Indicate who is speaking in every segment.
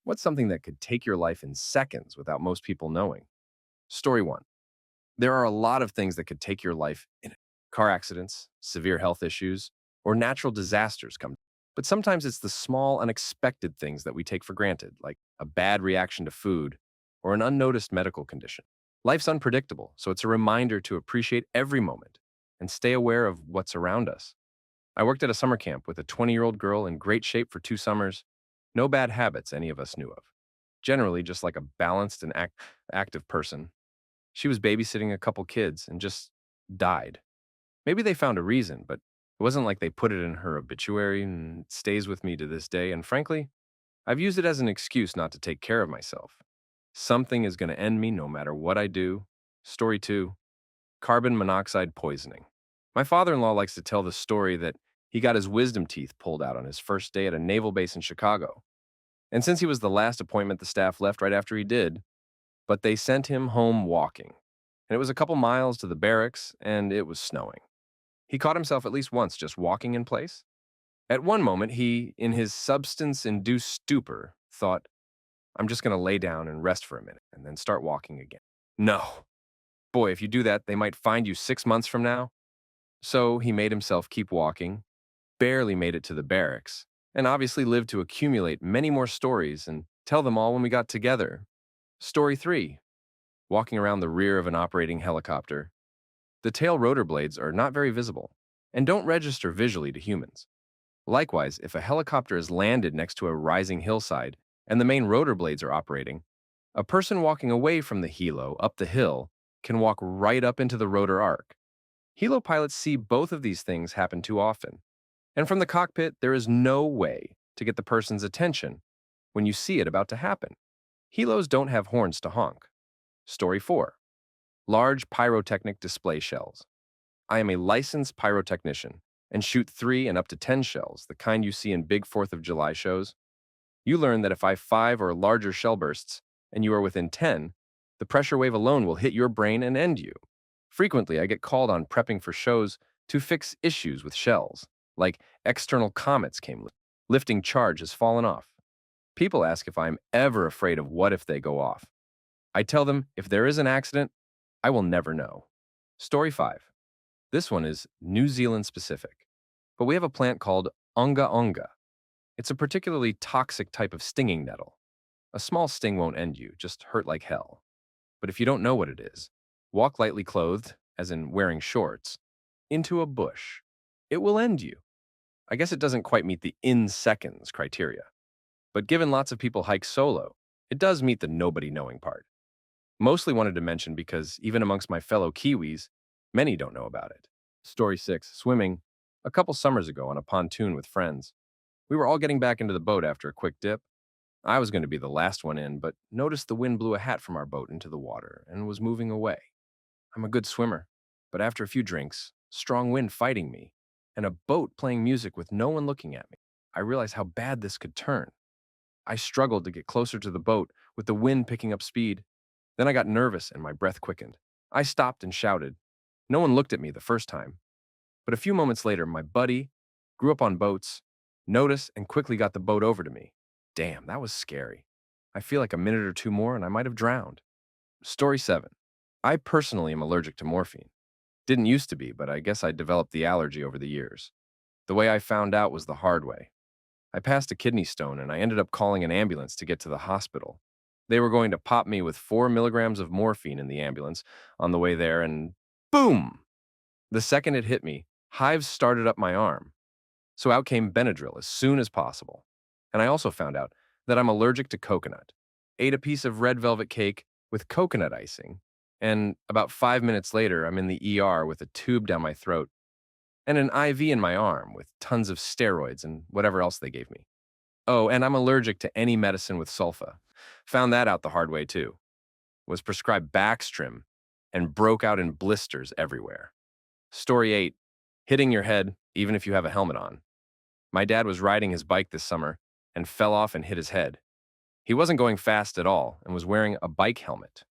Speaker 1: What's something that could take your life in seconds without most people knowing? Story one. There are a lot of things that could take your life in car accidents, severe health issues, or natural disasters come. But sometimes it's the small, unexpected things that we take for granted, like a bad reaction to food or an unnoticed medical condition. Life's unpredictable, so it's a reminder to appreciate every moment and stay aware of what's around us. I worked at a summer camp with a 20-year-old girl in great shape for 2 summers. No bad habits any of us knew of. Generally, just like a balanced and active person. She was babysitting a couple kids and just died. Maybe they found a reason, but it wasn't like they put it in her obituary, and it stays with me to this day. And frankly, I've used it as an excuse not to take care of myself. Something is going to end me no matter what I do. Story two. Carbon monoxide poisoning. My father-in-law likes to tell the story that he got his wisdom teeth pulled out on his first day at a naval base in Chicago. And since he was the last appointment the staff left right after he did, but they sent him home walking. And it was a couple miles to the barracks, and it was snowing. He caught himself at least once just walking in place. At one moment, he, in his substance-induced stupor, thought, I'm just going to lay down and rest for a minute and then start walking again. No. Boy, if you do that, they might find you 6 months from now. So he made himself keep walking, barely made it to the barracks, and obviously lived to accumulate many more stories and tell them all when we got together. Story three. Walking around the rear of an operating helicopter. The tail rotor blades are not very visible and don't register visually to humans. Likewise, if a helicopter is landed next to a rising hillside and the main rotor blades are operating, a person walking away from the helo up the hill can walk right up into the rotor arc. Helo pilots see both of these things happen too often, and from the cockpit, there is no way to get the person's attention when you see it about to happen. Helos don't have horns to honk. Story 4. Large pyrotechnic display shells. I am a licensed pyrotechnician and shoot 3 and up to 10 shells, the kind you see in big 4th of July shows. You learn that if I 5 or larger shell bursts and you are within 10, the pressure wave alone will hit your brain and end you. Frequently, I get called on prepping for shows to fix issues with shells, like external comets came lifting charge has fallen off. People ask if I'm ever afraid of what if they go off. I tell them if there is an accident, I will never know. Story 5. This one is New Zealand specific, but we have a plant called onga onga. It's a particularly toxic type of stinging nettle. A small sting won't end you, just hurt like hell. But if you don't know what it is, walk lightly clothed, as in wearing shorts, into a bush. It will end you. I guess it doesn't quite meet the in seconds criteria. But given lots of people hike solo, it does meet the nobody knowing part. Mostly wanted to mention because even amongst my fellow Kiwis, many don't know about it. Story 6. Swimming. A couple summers ago on a pontoon with friends. We were all getting back into the boat after a quick dip. I was going to be the last one in, but noticed the wind blew a hat from our boat into the water and was moving away. I'm a good swimmer, but after a few drinks, strong wind fighting me, and a boat playing music with no one looking at me, I realized how bad this could turn. I struggled to get closer to the boat with the wind picking up speed. Then I got nervous and my breath quickened. I stopped and shouted. No one looked at me the first time. But a few moments later, my buddy, grew up on boats, noticed and quickly got the boat over to me. Damn, that was scary. I feel like a minute or two more and I might have drowned. Story 7. I personally am allergic to morphine. Didn't used to be, but I guess I developed the allergy over the years. The way I found out was the hard way. I passed a kidney stone and I ended up calling an ambulance to get to the hospital. They were going to pop me with 4 milligrams of morphine in the ambulance on the way there, and boom! The second it hit me, hives started up my arm. So out came Benadryl as soon as possible. And I also found out that I'm allergic to coconut. Ate a piece of red velvet cake with coconut icing, and about 5 minutes later, I'm in the ER with a tube down my throat and an IV in my arm with tons of steroids and whatever else they gave me. Oh, and I'm allergic to any medicine with sulfa. Found that out the hard way too. Was prescribed Baxtrim and broke out in blisters everywhere. Story 8. Hitting your head, even if you have a helmet on. My dad was riding his bike this summer and fell off and hit his head. He wasn't going fast at all and was wearing a bike helmet.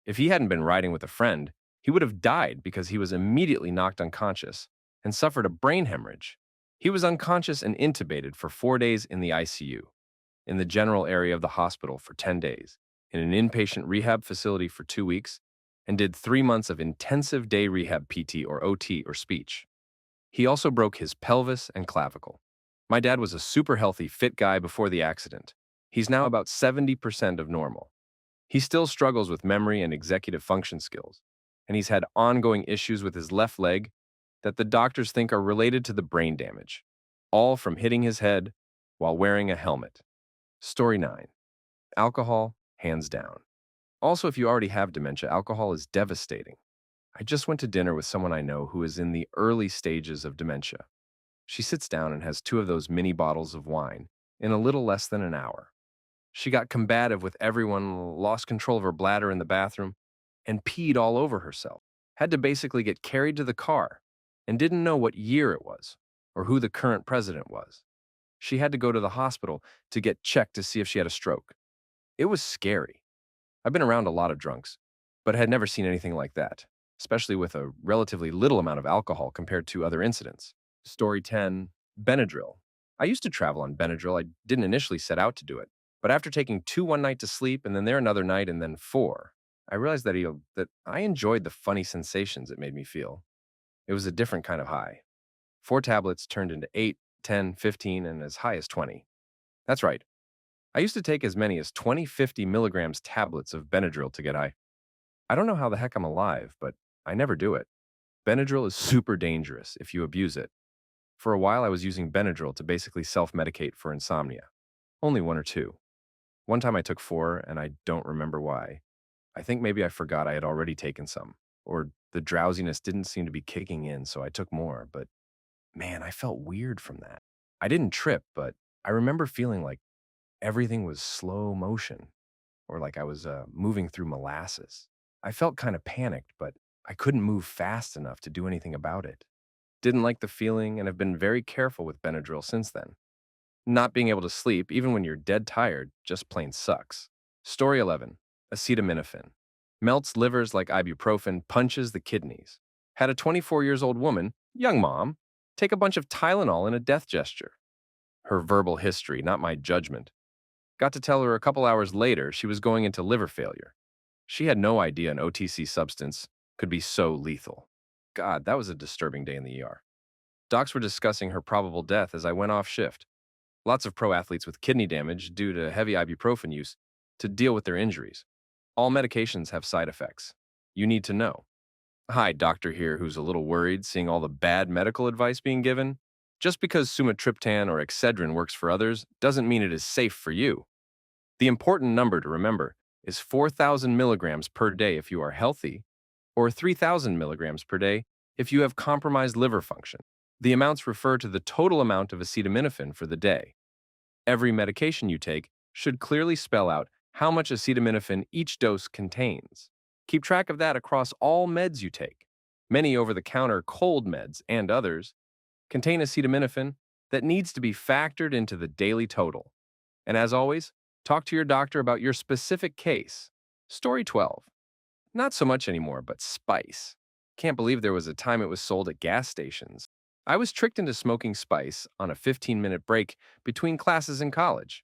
Speaker 1: If he hadn't been riding with a friend, he would have died because he was immediately knocked unconscious and suffered a brain hemorrhage. He was unconscious and intubated for 4 days in the ICU. in the general area of the hospital for 10 days, in an inpatient rehab facility for 2 weeks, and did 3 months of intensive day rehab PT or OT or speech. He also broke his pelvis and clavicle. My dad was a super healthy, fit guy before the accident. He's now about 70% of normal. He still struggles with memory and executive function skills, and he's had ongoing issues with his left leg that the doctors think are related to the brain damage, all from hitting his head while wearing a helmet. Story 9. Alcohol, hands down. Also, if you already have dementia, alcohol is devastating. I just went to dinner with someone I know who is in the early stages of dementia. She sits down and has 2 of those mini bottles of wine in a little less than an hour. She got combative with everyone, lost control of her bladder in the bathroom, and peed all over herself. Had to basically get carried to the car and didn't know what year it was or who the current president was. She had to go to the hospital to get checked to see if she had a stroke. It was scary. I've been around a lot of drunks, but had never seen anything like that, especially with a relatively little amount of alcohol compared to other incidents. Story 10. Benadryl. I used to travel on Benadryl. I didn't initially set out to do it, but after taking 2 one night to sleep and then there another night and then 4, I realized that I enjoyed the funny sensations it made me feel. It was a different kind of high. 4 tablets turned into 8, 10, 15, and as high as 20. That's right. I used to take as many as 20, 50 milligrams tablets of Benadryl to get high. I don't know how the heck I'm alive, but I never do it. Benadryl is super dangerous if you abuse it. For a while, I was using Benadryl to basically self-medicate for insomnia. Only 1 or 2. One time I took 4, and I don't remember why. I think maybe I forgot I had already taken some, or the drowsiness didn't seem to be kicking in, so I took more, but man, I felt weird from that. I didn't trip, but I remember feeling like everything was slow motion, or like I was moving through molasses. I felt kind of panicked, but I couldn't move fast enough to do anything about it. Didn't like the feeling and have been very careful with Benadryl since then. Not being able to sleep, even when you're dead tired, just plain sucks. Story 11. Acetaminophen. Melts livers like ibuprofen, punches the kidneys. Had a 24 years old woman, young mom, take a bunch of Tylenol in a death gesture. Her verbal history, not my judgment. Got to tell her a couple hours later she was going into liver failure. She had no idea an OTC substance could be so lethal. God, that was a disturbing day in the ER. Docs were discussing her probable death as I went off shift. Lots of pro athletes with kidney damage due to heavy ibuprofen use to deal with their injuries. All medications have side effects. You need to know. Hi, doctor here who's a little worried seeing all the bad medical advice being given. Just because sumatriptan or Excedrin works for others doesn't mean it is safe for you. The important number to remember is 4,000 milligrams per day if you are healthy, or 3,000 milligrams per day if you have compromised liver function. The amounts refer to the total amount of acetaminophen for the day. Every medication you take should clearly spell out how much acetaminophen each dose contains. Keep track of that across all meds you take. Many over-the-counter cold meds and others contain acetaminophen that needs to be factored into the daily total. And as always, talk to your doctor about your specific case. Story 12. Not so much anymore, but spice. Can't believe there was a time it was sold at gas stations. I was tricked into smoking spice on a 15-minute break between classes in college.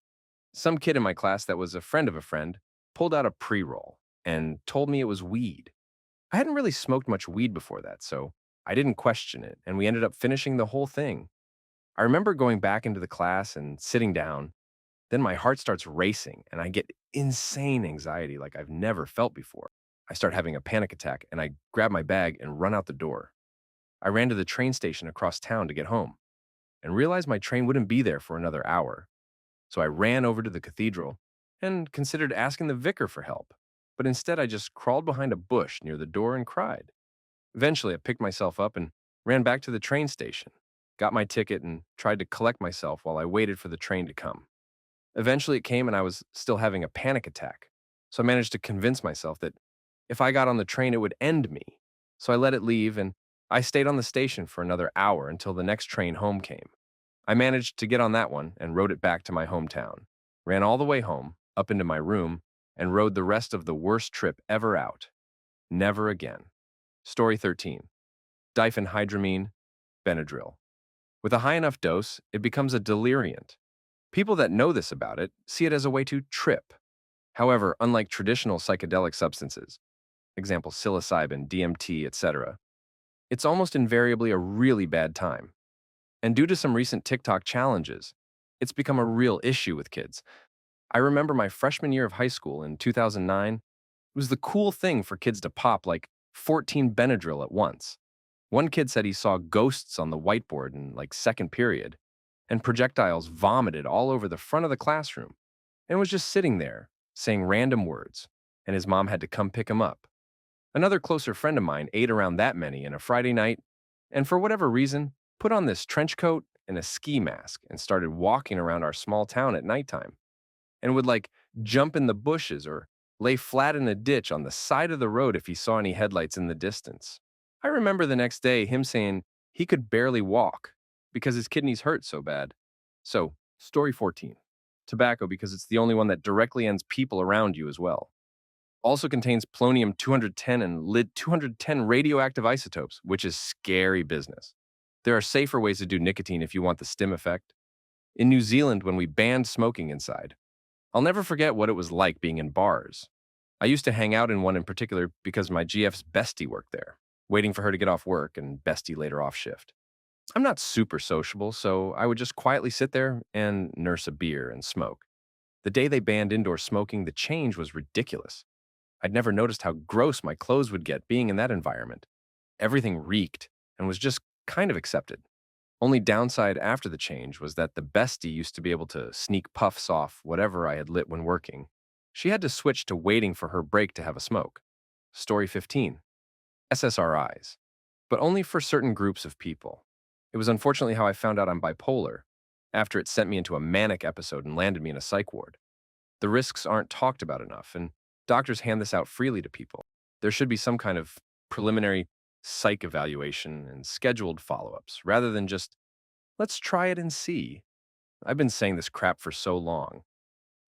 Speaker 1: Some kid in my class that was a friend of a friend pulled out a pre-roll and told me it was weed. I hadn't really smoked much weed before that, so I didn't question it, and we ended up finishing the whole thing. I remember going back into the class and sitting down. Then my heart starts racing, and I get insane anxiety like I've never felt before. I start having a panic attack, and I grab my bag and run out the door. I ran to the train station across town to get home and realized my train wouldn't be there for another hour. So I ran over to the cathedral and considered asking the vicar for help, but instead I just crawled behind a bush near the door and cried. Eventually, I picked myself up and ran back to the train station, got my ticket, and tried to collect myself while I waited for the train to come. Eventually, it came and I was still having a panic attack, so I managed to convince myself that if I got on the train, it would end me. So I let it leave, and I stayed on the station for another hour until the next train home came. I managed to get on that one and rode it back to my hometown, ran all the way home, up into my room, and rode the rest of the worst trip ever out. Never again. Story 13. Diphenhydramine, Benadryl. With a high enough dose, it becomes a delirant. People that know this about it see it as a way to trip. However, unlike traditional psychedelic substances, example psilocybin, DMT, etc., it's almost invariably a really bad time. And due to some recent TikTok challenges, it's become a real issue with kids. I remember my freshman year of high school in 2009, it was the cool thing for kids to pop like 14 Benadryl at once. One kid said he saw ghosts on the whiteboard in like second period, and projectiles vomited all over the front of the classroom, and was just sitting there, saying random words, and his mom had to come pick him up. Another closer friend of mine ate around that many in a Friday night, and for whatever reason, put on this trench coat and a ski mask and started walking around our small town at nighttime, and would like jump in the bushes or lay flat in a ditch on the side of the road if he saw any headlights in the distance. I remember the next day him saying he could barely walk because his kidneys hurt so bad. So, story 14. Tobacco because it's the only one that directly ends people around you as well. Also contains polonium 210 and lead 210 radioactive isotopes, which is scary business. There are safer ways to do nicotine if you want the stim effect. In New Zealand, when we banned smoking inside, I'll never forget what it was like being in bars. I used to hang out in one in particular because my GF's bestie worked there, waiting for her to get off work and bestie later off shift. I'm not super sociable, so I would just quietly sit there and nurse a beer and smoke. The day they banned indoor smoking, the change was ridiculous. I'd never noticed how gross my clothes would get being in that environment. Everything reeked and was just kind of accepted. Only downside after the change was that the bestie used to be able to sneak puffs off whatever I had lit when working. She had to switch to waiting for her break to have a smoke. Story 15. SSRIs. But only for certain groups of people. It was unfortunately how I found out I'm bipolar, after it sent me into a manic episode and landed me in a psych ward. The risks aren't talked about enough, and doctors hand this out freely to people. There should be some kind of preliminary psych evaluation and scheduled follow-ups, rather than just, let's try it and see. I've been saying this crap for so long.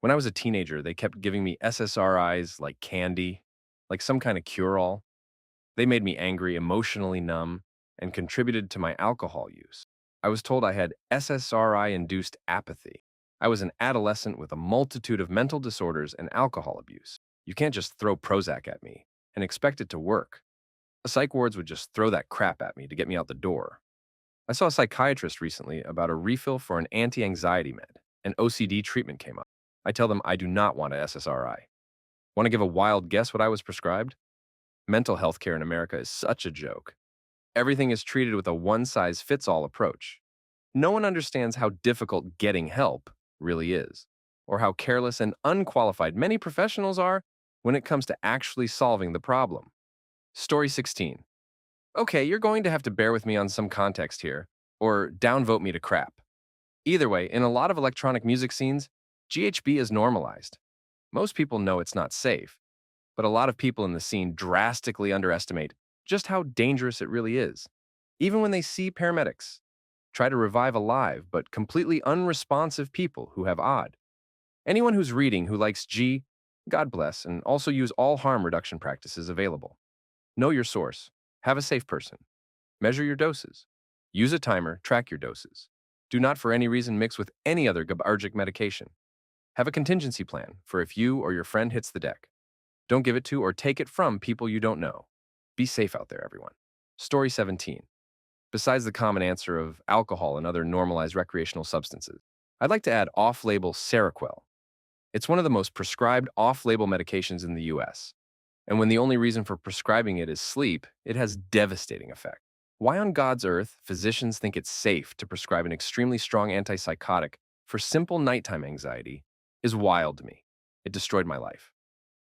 Speaker 1: When I was a teenager, they kept giving me SSRIs like candy, like some kind of cure-all. They made me angry, emotionally numb, and contributed to my alcohol use. I was told I had SSRI-induced apathy. I was an adolescent with a multitude of mental disorders and alcohol abuse. You can't just throw Prozac at me and expect it to work. The psych wards would just throw that crap at me to get me out the door. I saw a psychiatrist recently about a refill for an anti-anxiety med. An OCD treatment came up. I tell them I do not want a SSRI. Want to give a wild guess what I was prescribed? Mental health care in America is such a joke. Everything is treated with a one-size-fits-all approach. No one understands how difficult getting help really is, or how careless and unqualified many professionals are when it comes to actually solving the problem. Story 16. Okay, you're going to have to bear with me on some context here, or downvote me to crap. Either way, in a lot of electronic music scenes, GHB is normalized. Most people know it's not safe, but a lot of people in the scene drastically underestimate just how dangerous it really is. Even when they see paramedics try to revive alive but completely unresponsive people who have odd. Anyone who's reading who likes G, God bless, and also use all harm reduction practices available. Know your source. Have a safe person. Measure your doses. Use a timer, track your doses. Do not for any reason mix with any other allergic medication. Have a contingency plan for if you or your friend hits the deck. Don't give it to or take it from people you don't know. Be safe out there, everyone. Story 17. Besides the common answer of alcohol and other normalized recreational substances, I'd like to add off-label Seroquel. It's one of the most prescribed off-label medications in the US. And when the only reason for prescribing it is sleep, it has devastating effect. Why on God's earth physicians think it's safe to prescribe an extremely strong antipsychotic for simple nighttime anxiety is wild to me. It destroyed my life.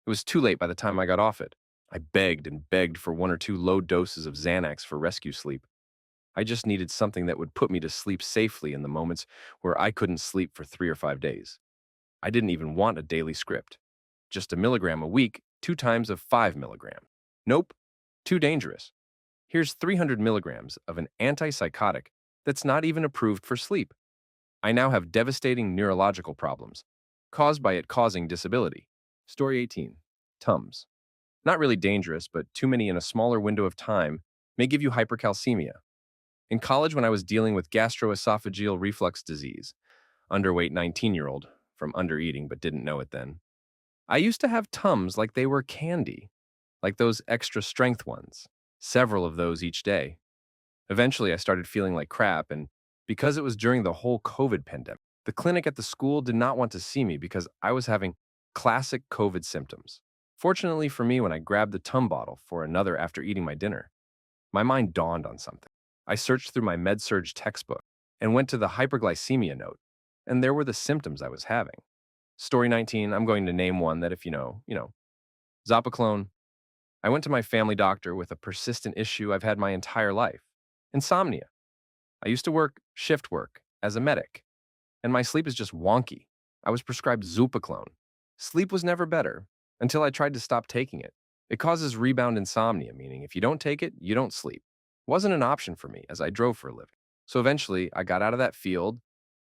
Speaker 1: It was too late by the time I got off it. I begged and begged for 1 or 2 low doses of Xanax for rescue sleep. I just needed something that would put me to sleep safely in the moments where I couldn't sleep for 3 or 5 days. I didn't even want a daily script. Just a milligram a week, 2 times of 5 milligrams. Nope, too dangerous. Here's 300 milligrams of an antipsychotic that's not even approved for sleep. I now have devastating neurological problems, caused by it causing disability. Story 18. Tums. Not really dangerous, but too many in a smaller window of time may give you hypercalcemia. In college, when I was dealing with gastroesophageal reflux disease, underweight 19-year-old from undereating but didn't know it then. I used to have Tums like they were candy, like those extra strength ones, several of those each day. Eventually, I started feeling like crap, and because it was during the whole COVID pandemic, the clinic at the school did not want to see me because I was having classic COVID symptoms. Fortunately for me, when I grabbed the Tum bottle for another after eating my dinner, my mind dawned on something. I searched through my med-surg textbook and went to the hyperglycemia note, and there were the symptoms I was having. Story 19, I'm going to name one that if Zopiclone. I went to my family doctor with a persistent issue I've had my entire life. Insomnia. I used to work shift work as a medic, and my sleep is just wonky. I was prescribed Zopiclone. Sleep was never better until I tried to stop taking it. It causes rebound insomnia, meaning if you don't take it, you don't sleep. It wasn't an option for me as I drove for a living. So eventually, I got out of that field,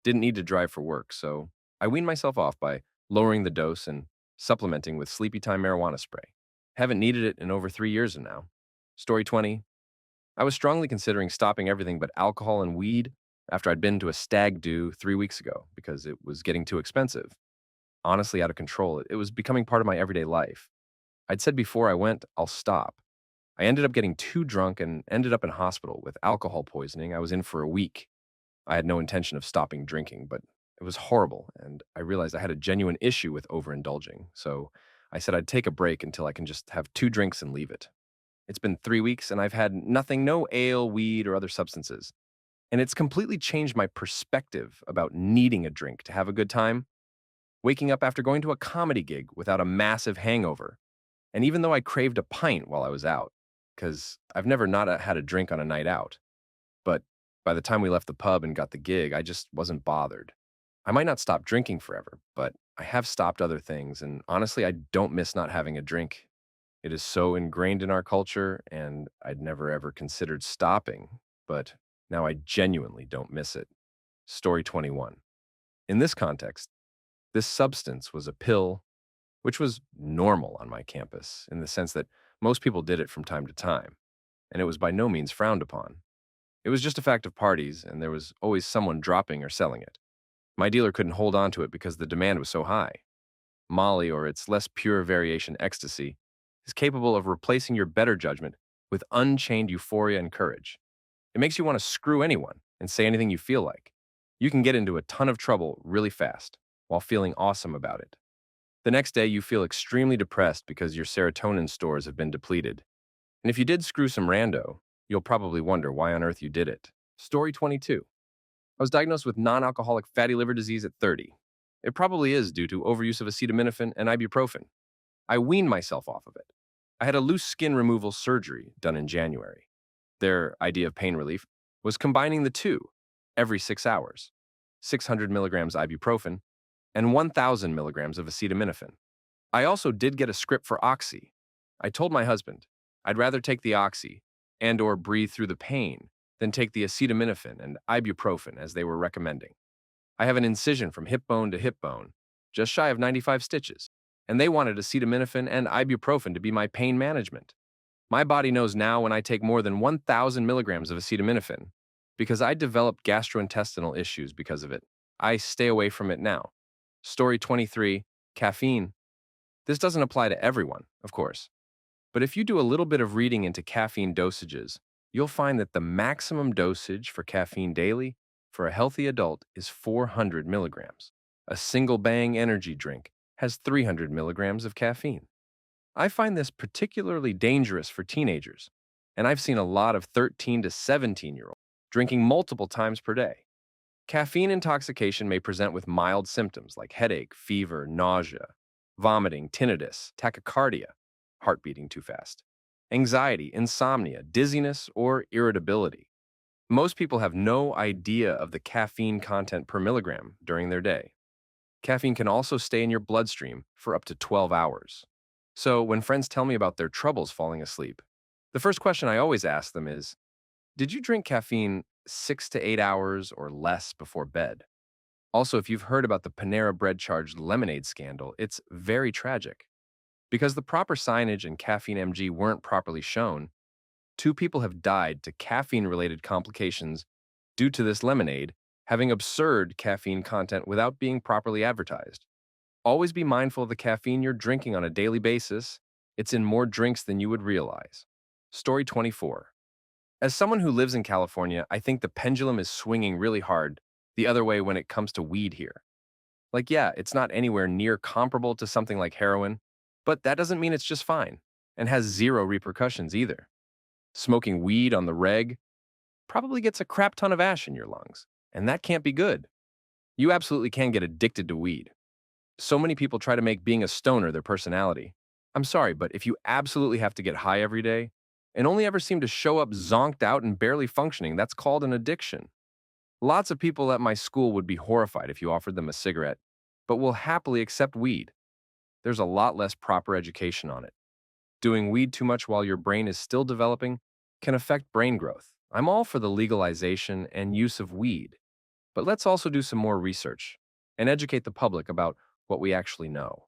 Speaker 1: didn't need to drive for work, so I weaned myself off by lowering the dose and supplementing with Sleepy Time marijuana spray. Haven't needed it in over 3 years now. Story 20. I was strongly considering stopping everything but alcohol and weed after I'd been to a stag do 3 weeks ago because it was getting too expensive. Honestly, out of control. It was becoming part of my everyday life. I'd said before I went, I'll stop. I ended up getting too drunk and ended up in hospital with alcohol poisoning. I was in for a week. I had no intention of stopping drinking, but it was horrible, and I realized I had a genuine issue with overindulging. So I said I'd take a break until I can just have 2 drinks and leave it. It's been 3 weeks, and I've had nothing, no ale, weed, or other substances. And it's completely changed my perspective about needing a drink to have a good time. Waking up after going to a comedy gig without a massive hangover. And even though I craved a pint while I was out, because I've never not had a drink on a night out, but by the time we left the pub and got the gig, I just wasn't bothered. I might not stop drinking forever, but I have stopped other things, and honestly, I don't miss not having a drink. It is so ingrained in our culture, and I'd never ever considered stopping, but now I genuinely don't miss it. Story 21. In this context, this substance was a pill, which was normal on my campus in the sense that most people did it from time to time, and it was by no means frowned upon. It was just a fact of parties, and there was always someone dropping or selling it. My dealer couldn't hold on to it because the demand was so high. Molly, or its less pure variation Ecstasy, is capable of replacing your better judgment with unchained euphoria and courage. It makes you want to screw anyone and say anything you feel like. You can get into a ton of trouble really fast while feeling awesome about it. The next day, you feel extremely depressed because your serotonin stores have been depleted. And if you did screw some rando, you'll probably wonder why on earth you did it. Story 22. I was diagnosed with non-alcoholic fatty liver disease at 30. It probably is due to overuse of acetaminophen and ibuprofen. I weaned myself off of it. I had a loose skin removal surgery done in January. Their idea of pain relief was combining the two every 6 hours, 600 milligrams ibuprofen and 1,000 milligrams of acetaminophen. I also did get a script for Oxy. I told my husband I'd rather take the Oxy and or breathe through the pain than take the acetaminophen and ibuprofen as they were recommending. I have an incision from hip bone to hip bone, just shy of 95 stitches, and they wanted acetaminophen and ibuprofen to be my pain management. My body knows now when I take more than 1,000 milligrams of acetaminophen because I developed gastrointestinal issues because of it. I stay away from it now. Story 23, caffeine. This doesn't apply to everyone, of course. But if you do a little bit of reading into caffeine dosages, you'll find that the maximum dosage for caffeine daily for a healthy adult is 400 milligrams. A single Bang energy drink has 300 milligrams of caffeine. I find this particularly dangerous for teenagers, and I've seen a lot of 13 to 17-year-olds drinking multiple times per day. Caffeine intoxication may present with mild symptoms like headache, fever, nausea, vomiting, tinnitus, tachycardia, heart beating too fast, anxiety, insomnia, dizziness, or irritability. Most people have no idea of the caffeine content per milligram during their day. Caffeine can also stay in your bloodstream for up to 12 hours. So when friends tell me about their troubles falling asleep, the first question I always ask them is, did you drink caffeine 6 to 8 hours or less before bed? Also, if you've heard about the Panera Bread charged lemonade scandal, it's very tragic. Because the proper signage and caffeine MG weren't properly shown, 2 people have died to caffeine-related complications due to this lemonade Having absurd caffeine content without being properly advertised. Always be mindful of the caffeine you're drinking on a daily basis. It's in more drinks than you would realize. Story 24. As someone who lives in California, I think the pendulum is swinging really hard the other way when it comes to weed here. Like, yeah, it's not anywhere near comparable to something like heroin, but that doesn't mean it's just fine and has zero repercussions either. Smoking weed on the reg probably gets a crap ton of ash in your lungs, and that can't be good. You absolutely can get addicted to weed. So many people try to make being a stoner their personality. I'm sorry, but if you absolutely have to get high every day and only ever seem to show up zonked out and barely functioning, that's called an addiction. Lots of people at my school would be horrified if you offered them a cigarette, but will happily accept weed. There's a lot less proper education on it. Doing weed too much while your brain is still developing can affect brain growth. I'm all for the legalization and use of weed, but let's also do some more research and educate the public about what we actually know.